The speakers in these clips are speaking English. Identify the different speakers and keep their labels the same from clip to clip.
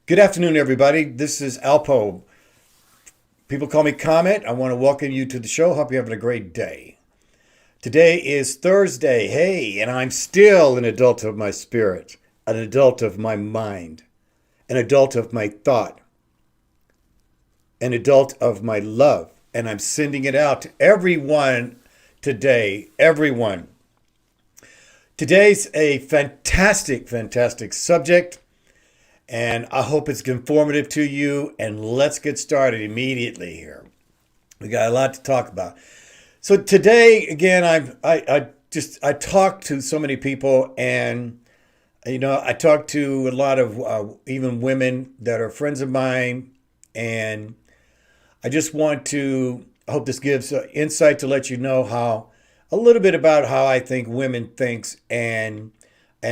Speaker 1: Good afternoon, everybody. This is ALPOUGH. People call me Comet. I want to welcome you to the show. Hope you're having a great day. Today is Thursday. Hey, and I'm still an adult of my spirit, an adult of my mind, an adult of my thought, an adult of my love. And I'm sending it out to everyone today. Everyone. Today's a fantastic, fantastic subject. And I hope it's informative to you. And let's get started immediately here. We got a lot to talk about. So today, again, I talk to so many people, and I talk to a lot of even women that are friends of mine, and I just want to. I hope this gives insight to let you know how a little bit about how I think women thinks and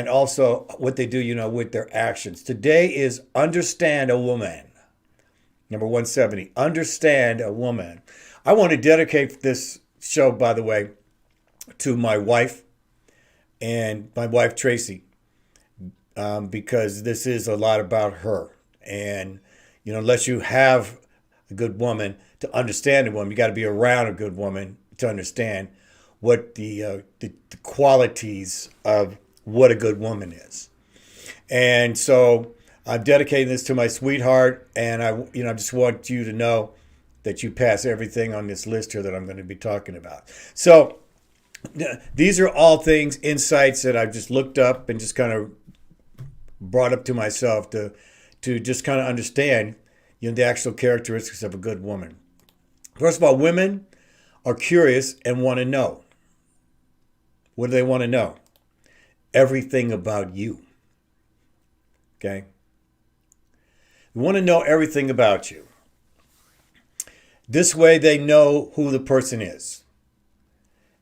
Speaker 1: also what they do, with their actions. Today is Understand a Woman. Number 170, Understand a Woman. I want to dedicate this show, by the way, to my wife and my wife, TRACY, because this is a lot about her. And, unless you have a good woman to understand a woman, you got to be around a good woman to understand what the qualities of what a good woman is. And so I'm dedicating this to my sweetheart, and I just want you to know that you pass everything on this list here that I'm going to be talking about. So these are all things, insights that I've just looked up and just kind of brought up to myself to just kind of understand, the actual characteristics of a good woman. First of all, women are curious and want to know. What do they want to know? Everything about you. Okay? They want to know everything about you. This way they know who the person is.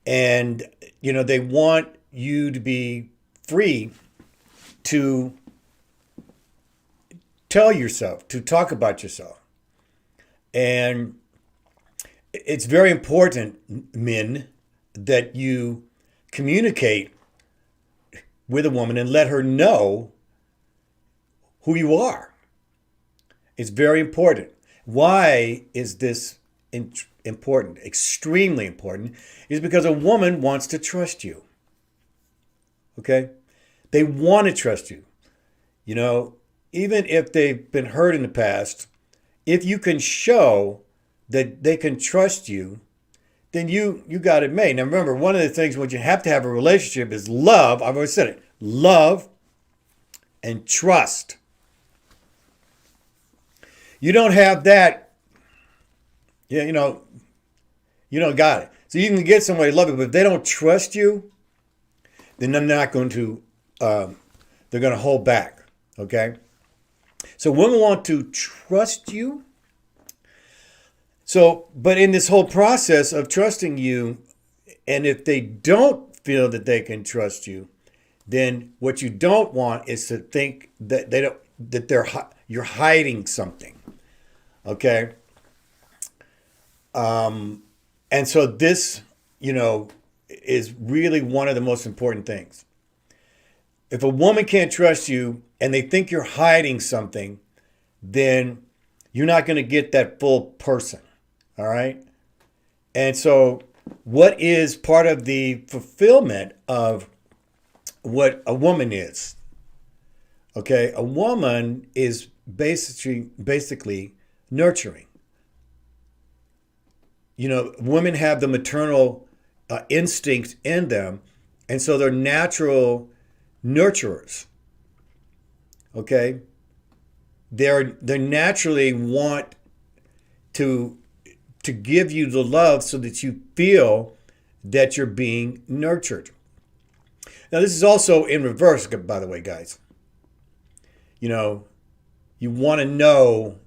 Speaker 1: And, they want you to be free to tell yourself, to talk about yourself. And it's very important, men, that you communicate with a woman and let her know who you are. It's very important. Why is this important? Extremely important. Is because a woman wants to trust you. Okay? They want to trust you. Even if they've been hurt in the past, if you can show that they can trust you, then you got it made. Now remember, one of the things when you have to have a relationship is love. I've always said it. Love and trust. You don't have that, you don't got it. So you can get somebody to love you, but if they don't trust you, then they're not going to, they're going to hold back. Okay? So women want to trust you. So, but in this whole process of trusting you, and if they don't feel that they can trust you, then what you don't want is to think that you're hiding something. Okay? And so this, is really one of the most important things. If a woman can't trust you and they think you're hiding something, then you're not going to get that full person. All right. And so what is part of the fulfillment of what a woman is? Okay. A woman is basically nurturing. Women have the maternal instinct in them. And so they're natural nurturers. Okay. They naturally want to give you the love so that you feel that you're being nurtured. Now, this is also in reverse, by the way, guys. You want to know,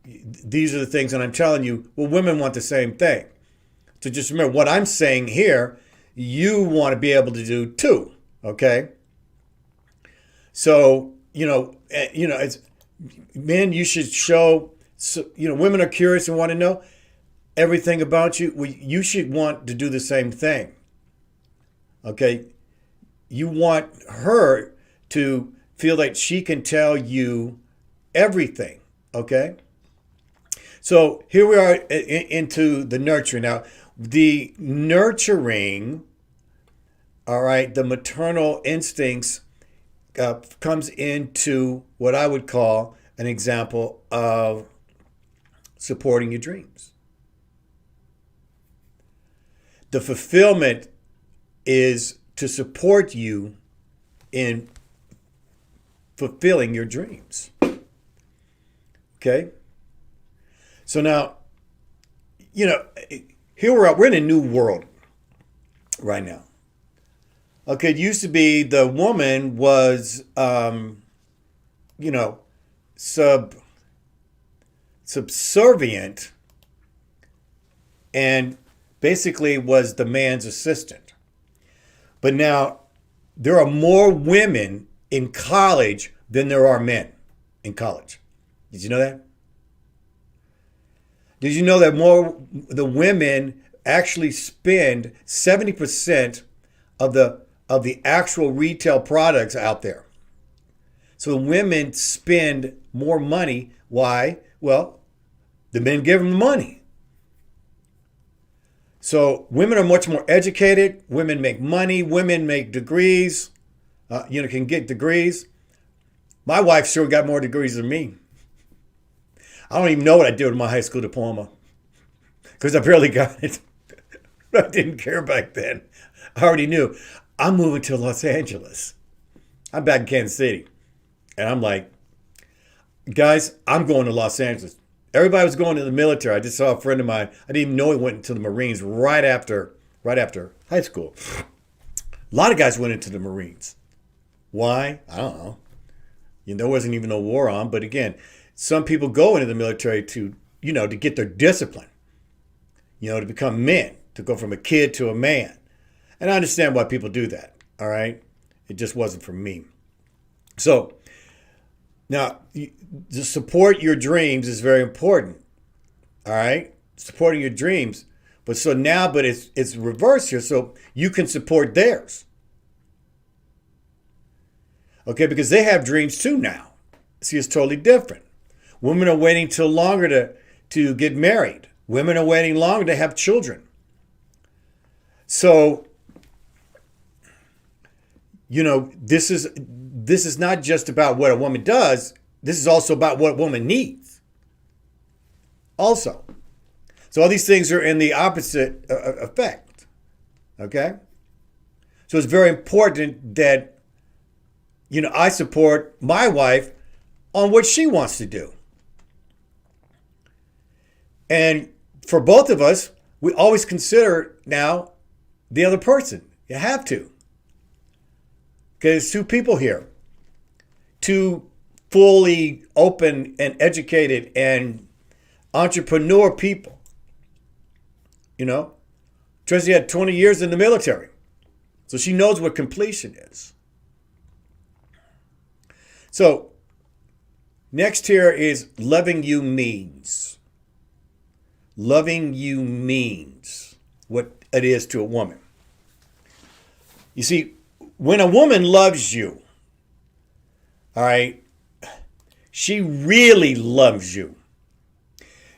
Speaker 1: these are the things, and I'm telling you, well, women want the same thing. So just remember, what I'm saying here, you want to be able to do too, okay? So, it's, men, you should show. So, women are curious and want to know everything about you. Well, you should want to do the same thing. Okay? You want her to feel that she can tell you everything. Okay? So here we are into the nurturing. Now, the nurturing, all right, the maternal instincts comes into what I would call an example of supporting your dreams. The fulfillment is to support you in fulfilling your dreams. Okay? So now, here we're in a new world right now. Okay, it used to be the woman was, subservient and basically was the man's assistant. But now there are more women in college than there are men in college. Did you know that? Did you know that the women actually spend 70% of the actual retail products out there? So the women spend more money. Why? Well, the men give them the money. So women are much more educated. Women make money. Women make degrees. Can get degrees. My wife sure got more degrees than me. I don't even know what I did with my high school diploma because I barely got it. I didn't care back then. I already knew. I'm moving to Los Angeles. I'm back in Kansas City. And I'm like, guys, I'm going to Los Angeles. Everybody was going to the military. I just saw a friend of mine. I didn't even know he went into the Marines right after high school. A lot of guys went into the Marines. Why? I don't know. There wasn't even a war on. But again, some people go into the military to get their discipline, to become men, to go from a kid to a man. And I understand why people do that, all right? It just wasn't for me. So now, to support your dreams is very important, all right? Supporting your dreams. But it's reversed here, so you can support theirs. Okay, because they have dreams too now. See, it's totally different. Women are waiting till longer to get married. Women are waiting longer to have children. So, this is not just about what a woman does. This is also about what a woman needs. Also. So all these things are in the opposite effect. Okay? So it's very important that, I support my wife on what she wants to do. And for both of us, we always consider now the other person. You have to. Okay, there's two people here. Two fully open and educated and entrepreneur people. Tracy had 20 years in the military. So she knows what completion is. So next here is loving you means. Loving you means what it is to a woman. You see, when a woman loves you, all right, she really loves you.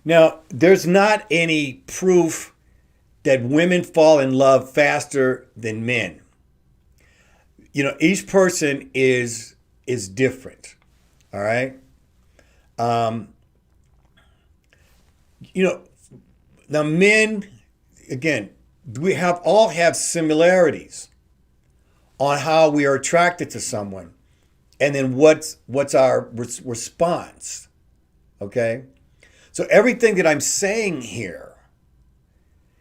Speaker 1: Now, there's not any proof that women fall in love faster than men. Each person is different, all right? Now men, again, we all have similarities on how we are attracted to someone, and then what's our response, okay? So everything that I'm saying here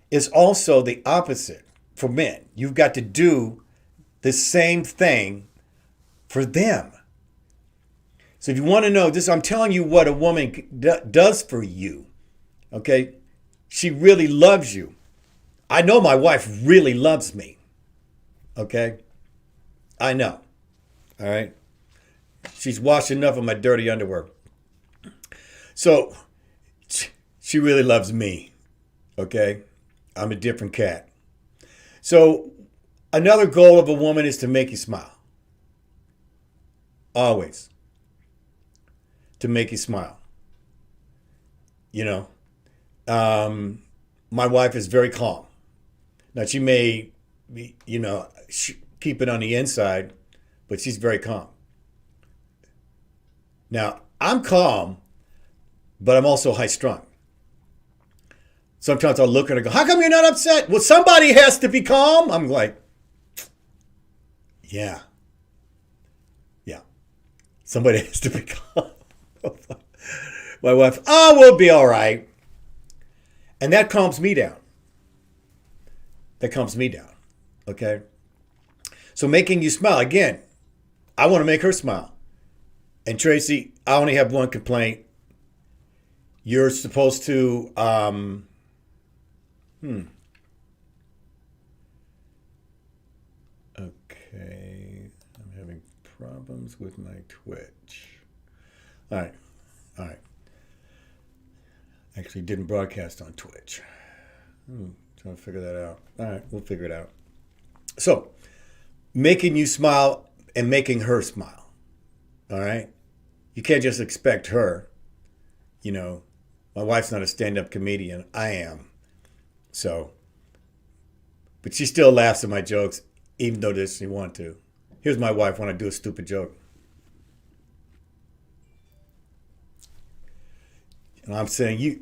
Speaker 1: is also the opposite for men. You've got to do the same thing for them. So if you want to know this, I'm telling you what a woman does for you, okay? She really loves you. I know my wife really loves me, okay? I know, all right? She's washed enough of my dirty underwear. So she really loves me, okay? I'm a different cat. So another goal of a woman is to make you smile. always, to make you smile. You know, my wife is very calm. Now, she may be, keep it on the inside, but she's very calm. Now, I'm calm, but I'm also high strung. Sometimes I'll look at her and go, how come you're not upset? Well, somebody has to be calm. I'm like, yeah. Somebody has to be calm. My wife, we'll be all right. And that calms me down. Okay? So making you smile. Again, I want to make her smile. And Tracy, I only have one complaint. You're supposed to, Okay. I'm having problems with my Twitch. All right. Actually didn't broadcast on Twitch. Trying to figure that out. All right, we'll figure it out. So, making you smile and making her smile. All right? You can't just expect her. My wife's not a stand-up comedian. I am. So, but she still laughs at my jokes, even though she want to. Here's my wife when I do a stupid joke. And I'm saying, you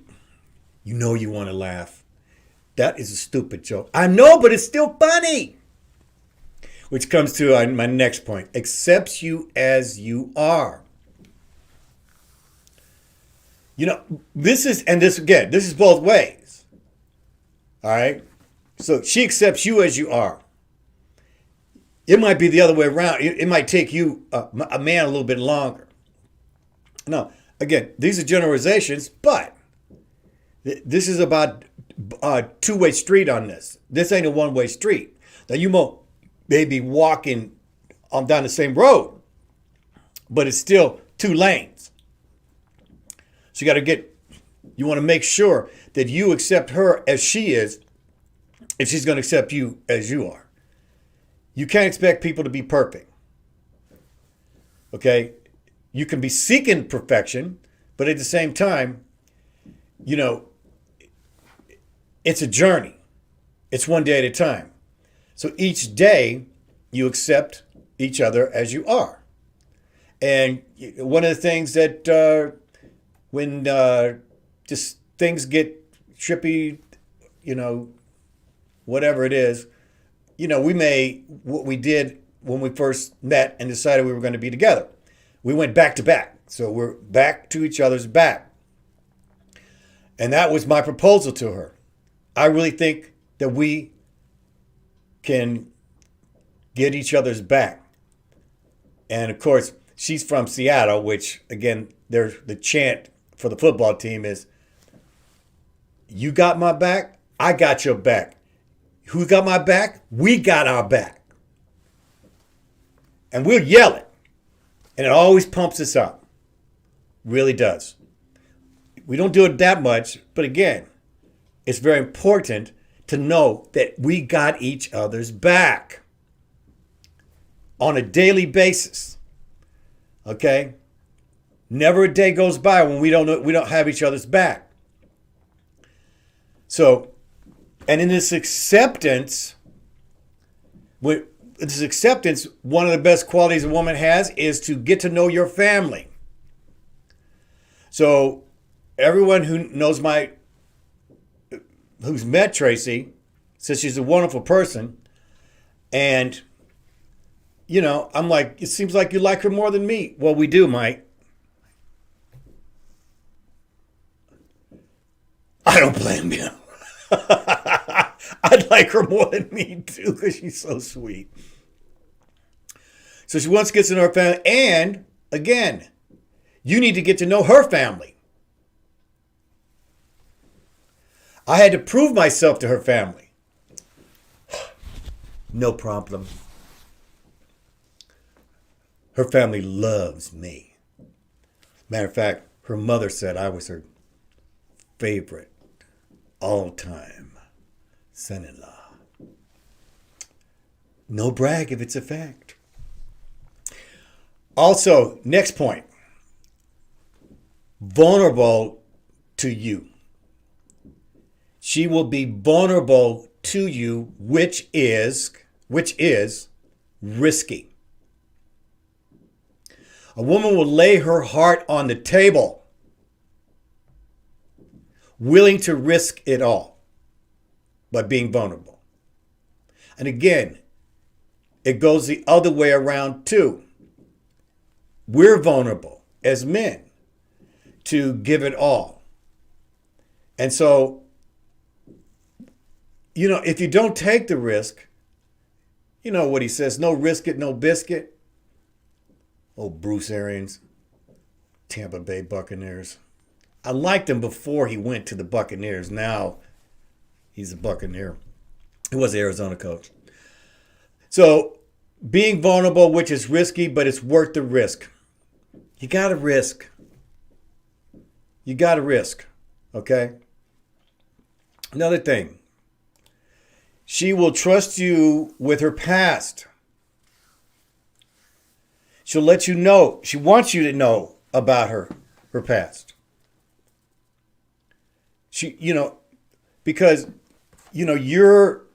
Speaker 1: want to laugh. That is a stupid joke. I know, but it's still funny. Which comes to my next point. Accepts you as you are. This is both ways. All right? So she accepts you as you are. It might be the other way around. It might take you, a man, a little bit longer. Now, again, these are generalizations, but this is about a two-way street on this. This ain't a one-way street. Now, you may be walking down the same road, but it's still two lanes. So you want to make sure that you accept her as she is, if she's going to accept you as you are. You can't expect people to be perfect. Okay? You can be seeking perfection, but at the same time, it's a journey. It's one day at a time. So each day, you accept each other as you are. And one of the things that when just things get trippy, whatever it is, what we did when we first met and decided we were going to be together. We went back to back. So we're back to each other's back. And that was my proposal to her. I really think that we can get each other's back. And of course, she's from Seattle, which again, the chant for the football team is, you got my back, I got your back. Who got my back? We got our back. And we'll yell it. And it always pumps us up. Really does. We don't do it that much, but again, it's very important to know that we got each other's back on a daily basis. Okay? Never a day goes by when we don't have each other's back. So, and in this acceptance, one of the best qualities a woman has is to get to know your family. So everyone who's met Tracy says she's a wonderful person. And, I'm like, it seems like you like her more than me. Well, we do, Mike. I don't blame you. I'd like her more than me too, because she's so sweet. So she wants to get to know her family. And again, you need to get to know her family. I had to prove myself to her family. No problem. Her family loves me. Matter of fact, her mother said I was her favorite all-time son-in-law. No brag if it's a fact. Also, next point, vulnerable to you. She will be vulnerable to you, which is risky. A woman will lay her heart on the table, willing to risk it all by being vulnerable. And again, it goes the other way around too. We're vulnerable as men to give it all. And so, if you don't take the risk, you know what he says, no risk it, no biscuit. Oh, Bruce Arians, Tampa Bay Buccaneers. I liked him before he went to the Buccaneers. Now he's a Buccaneer. He was the Arizona coach. So being vulnerable, which is risky, but it's worth the risk. You got to risk. You got to risk. Okay? Another thing. She will trust you with her past. She'll let you know. She wants you to know about her past. Because you're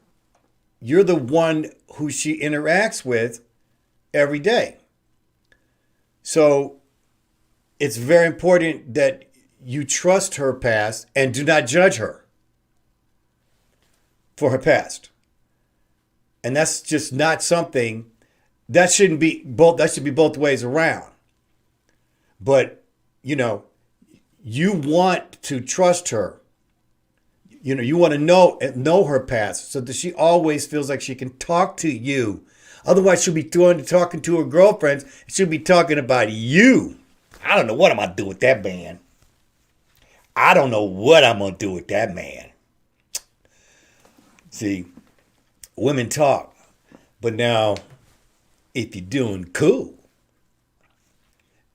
Speaker 1: the one who she interacts with every day. So it's very important that you trust her past and do not judge her for her past. And that's just not something that shouldn't be both. That should be both ways around. But, you want to trust her. You want to know her past so that she always feels like she can talk to you. Otherwise, she'll be talking to her girlfriends. She'll be talking about you. I don't know what I'm going to do with that man. I don't know what I'm going to do with that man. See, women talk. But now, if you're doing cool,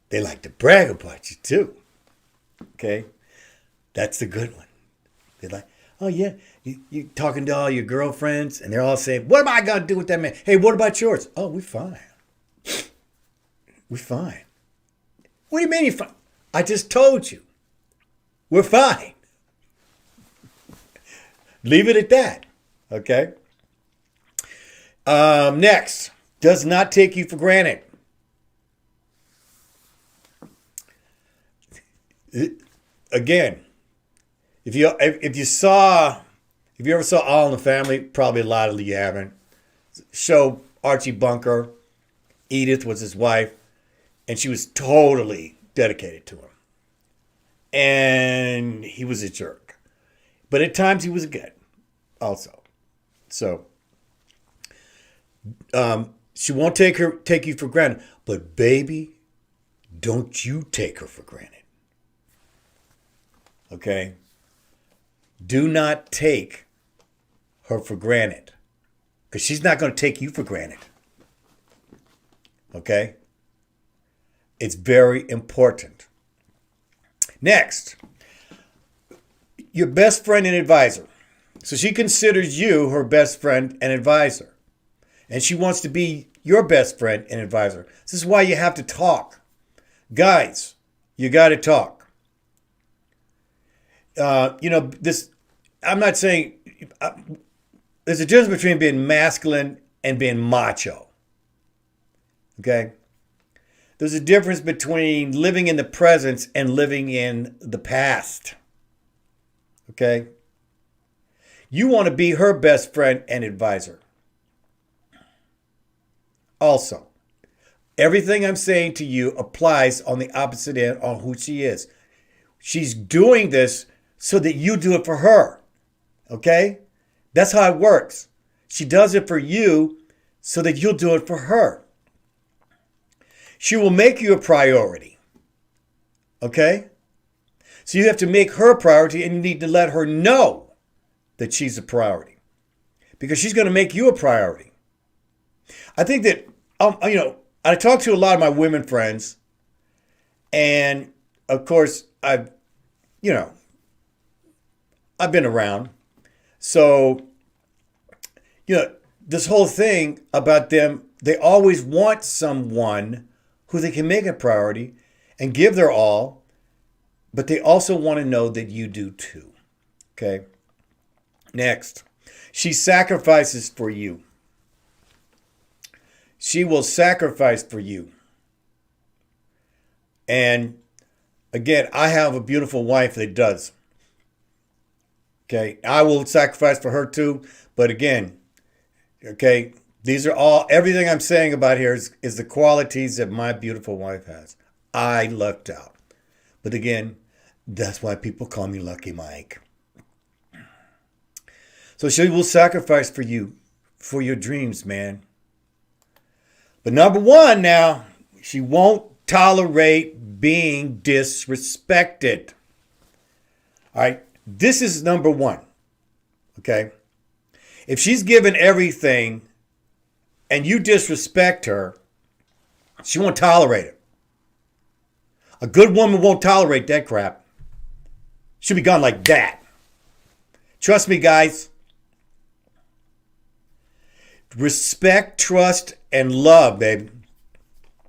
Speaker 1: they like to brag about you too. Okay? That's the good one. They're like, oh yeah, you talking to all your girlfriends and they're all saying, what am I going to do with that man? Hey, what about yours? Oh, we're fine. We're fine. What do you mean you're fine? I just told you. We're fine. Leave it at that. Okay? Next, does not take you for granted. Again, if you ever saw All in the Family, probably a lot of you haven't. Show Archie Bunker, Edith was his wife, and she was totally dedicated to him. And he was a jerk. But at times he was good also. So she won't take you for granted. But baby, don't you take her for granted. Okay? Do not take her for granted. Because she's not going to take you for granted. Okay? It's very important. Next, your best friend and advisor. So she considers you her best friend and advisor. And she wants to be your best friend and advisor. This is why you have to talk. Guys, you got to talk. I'm not saying, there's a difference between being masculine and being macho. Okay? There's a difference between living in the present and living in the past. Okay? You want to be her best friend and advisor. Also, everything I'm saying to you applies on the opposite end on who she is. She's doing this so that you do it for her. Okay? That's how it works. She does it for you so that you'll do it for her. She will make you a priority. Okay? So you have to make her a priority and you need to let her know that she's a priority. Because she's going to make you a priority. I think that, I talk to a lot of my women friends. And, of course, I've been around. So, this whole thing about them, they always want someone who they can make a priority and give their all, but they also want to know that you do too. Okay? Next, she sacrifices for you. She will sacrifice for you. And again, I have a beautiful wife that does. Okay, I will sacrifice for her too. But again, okay, these are all, everything I'm saying about here is the qualities that my beautiful wife has. I lucked out. But again, that's why people call me Lucky Mike. So she will sacrifice for you, for your dreams, man. But number one now, she won't tolerate being disrespected. All right, this is number one. Okay, if she's given everything and you disrespect her, she won't tolerate it. A good woman won't tolerate that crap. She'll be gone like that. Trust me, guys. Respect, trust, and love, baby.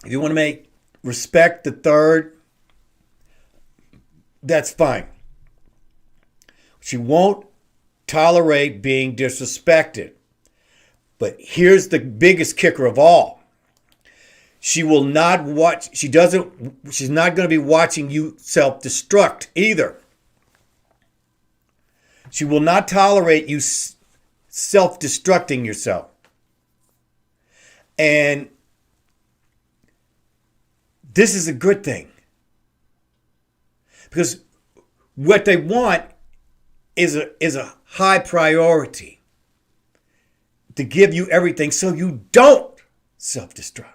Speaker 1: If you want to make respect the third, that's fine. She won't tolerate being disrespected. But here's the biggest kicker of all. She will not watch, she's not going to be watching you self-destruct either. She will not tolerate you self-destructing yourself. And this is a good thing. Because what they want is a high priority to give you everything so you don't self-destruct.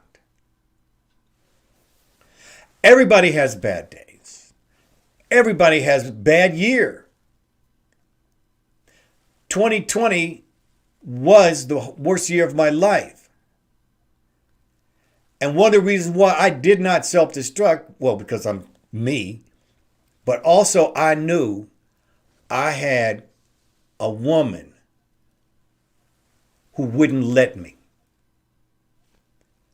Speaker 1: Everybody has bad days. Everybody has a bad year. 2020 was the worst year of my life. And one of the reasons why I did not self-destruct, well, because I'm me, but also I knew I had a woman who wouldn't let me,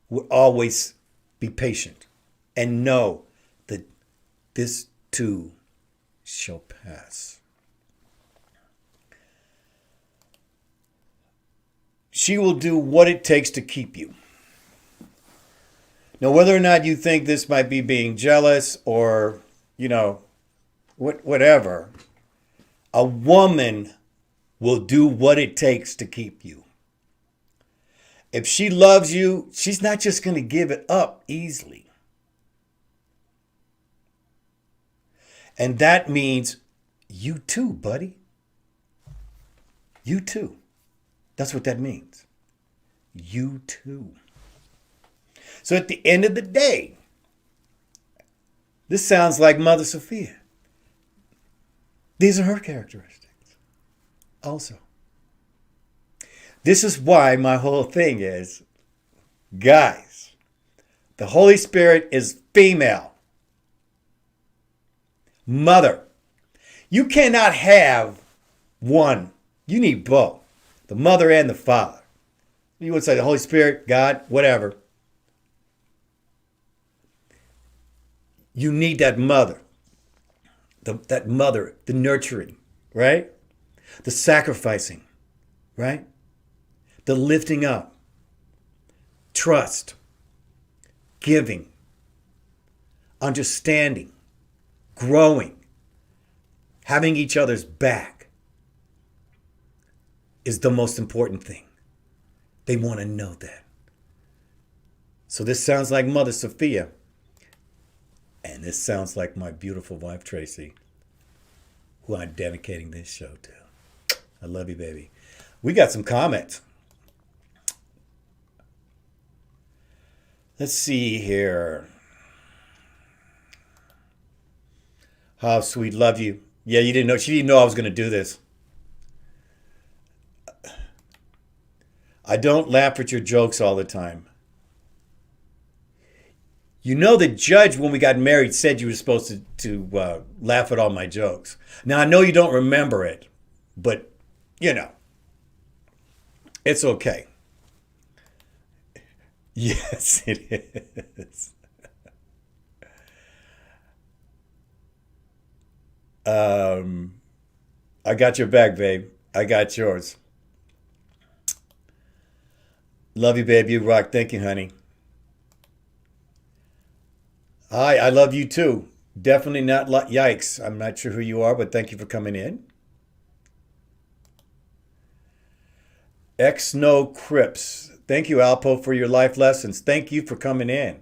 Speaker 1: would always be patient and know that this too shall pass. She will do what it takes to keep you. Now, whether or not you think this might be being jealous or, whatever, a woman will do what it takes to keep you. If she loves you, she's not just going to give it up easily. And that means you too, buddy. You too. That's what that means. You too. So at the end of the day, this sounds like Mother Sophia. These are her characteristics also. This is why my whole thing is, guys, the Holy Spirit is female. Mother. You cannot have one. You need both. The mother and the father. You would say the Holy Spirit, God, whatever. You need that mother. That mother, the nurturing, right? The sacrificing, right? The lifting up. Trust. Giving. Understanding. Growing. Having each other's back is the most important thing. They want to know that. So this sounds like Mother Sophia. And this sounds like my beautiful wife, Tracy, who I'm dedicating this show to. I love you, baby. We got some comments. Let's see here. How sweet. Love you. Yeah, you didn't know. She didn't know I was going to do this. I don't laugh at your jokes all the time. You know, the judge, when we got married, said you were supposed to laugh at all my jokes. Now, I know you don't remember it, but, it's okay. Yes, it is. I got your back, babe. I got yours. Love you, babe. You rock. Thank you, honey. Hi, I love you too. Definitely not yikes. I'm not sure who you are, but thank you for coming in. X No Crips. Thank you, Alpo, for your life lessons. Thank you for coming in.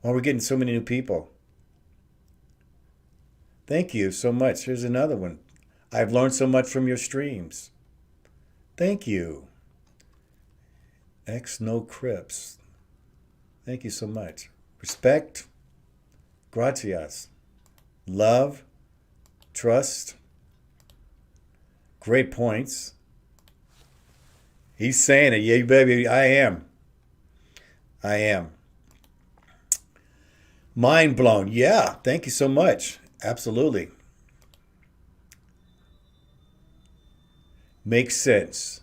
Speaker 1: Well, we're getting so many new people. Thank you so much. Here's another one. I've learned so much from your streams. Thank you. X No Crips. Thank you so much. Respect. Gracias. Love. Trust. Great points. He's saying it. Yeah, baby, I am. I am. Mind blown. Yeah, thank you so much. Absolutely. Makes sense.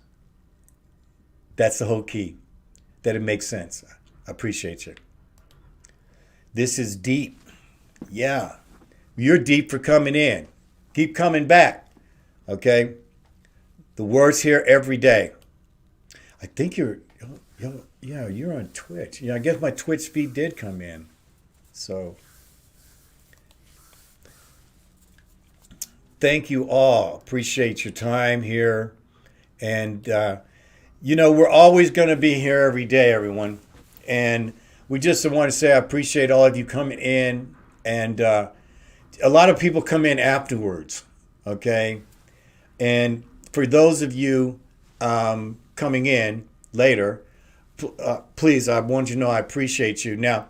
Speaker 1: That's the whole key. That it makes sense. I appreciate you. This is deep. Yeah. You're deep for coming in. Keep coming back. Okay? The word's here every day. I think you're on Twitch. Yeah, I guess my Twitch feed did come in. So, thank you all. Appreciate your time here. And, we're always going to be here every day, everyone. And we just want to say I appreciate all of you coming in. And a lot of people come in afterwards, okay? And for those of you coming in later, please, I want you to know I appreciate you. Now,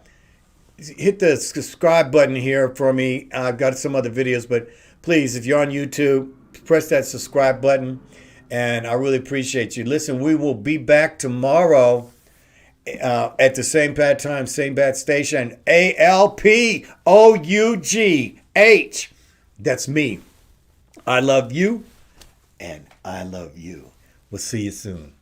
Speaker 1: hit the subscribe button here for me. I've got some other videos, but please, if you're on YouTube, press that subscribe button, and I really appreciate you. Listen, we will be back tomorrow at the same bad time, same bad station. ALPOUGH. That's me. I love you, and I love you. We'll see you soon.